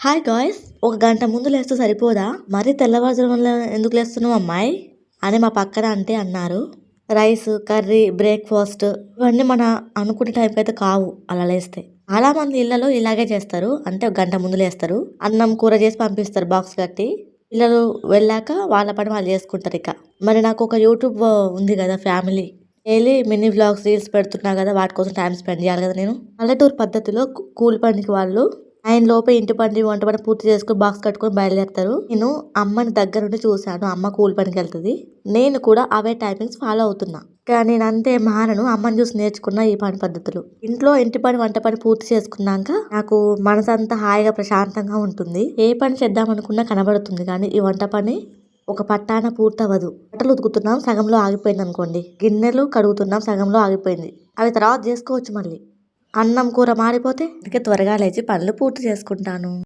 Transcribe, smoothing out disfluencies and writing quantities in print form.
Hi guys, ఒక గంట ముందు లేస్తే సరిపోదా? మరి తెల్లవారుజామున ఎందుకు లేస్తున్నావు అమ్మాయి అని మా పక్కన అంటే అన్నారు. రైస్, కర్రీ, బ్రేక్ఫాస్ట్ ఇవన్నీ మన అనుకునే టైంకి అయితే కావు అలా లేస్తే. చాలా మంది ఇళ్లలో ఇలాగే చేస్తారు. అంటే ఒక గంట ముందు లేస్తారు, అన్నం కూర చేసి పంపిస్తారు బాక్స్ కట్టి. పిల్లలు వెళ్ళాక వాళ్ళ పని వాళ్ళు చేసుకుంటారు. ఇక మరి నాకు ఒక యూట్యూబ్ ఉంది కదా, family daily mini vlogs reels పెడుతున్నా కదా, వాటి కోసం టైం స్పెండ్ చేయాలి కదా నేను. పల్లెటూరు పద్ధతిలో కూలి పనికి వాళ్ళు 9 లోపే ఇంటి పని వంట పని పూర్తి చేసుకుని బాక్స్ కట్టుకొని బయలుదేరుతారు. నేను అమ్మని దగ్గర నుండి చూశాను. అమ్మ కూలి పనికి వెళ్తుంది. నేను కూడా అవే టైమింగ్స్ ఫాలో అవుతున్నా. కానీ నేను అంతే మారను. అమ్మని చూసి నేర్చుకున్న ఈ పని పద్ధతులు. ఇంట్లో ఇంటి పని వంట పని పూర్తి చేసుకున్నాక నాకు మనసంతా హాయిగా ప్రశాంతంగా ఉంటుంది. ఏ పని చేద్దాం అనుకున్నా కనబడుతుంది. కానీ ఈ వంట పని ఒక పట్టాన పూర్తవదు. బట్టలు ఉతుకుతున్నాం, సగంలో ఆగిపోయింది అనుకోండి. గిన్నెలు కడుగుతున్నాం, సగంలో ఆగిపోయింది. అవి తర్వాత చేసుకోవచ్చు మళ్ళీ. అన్నం కూర మారిపోతే అందుకే త్వరగా లేచి పనులు పూర్తి చేసుకుంటాను.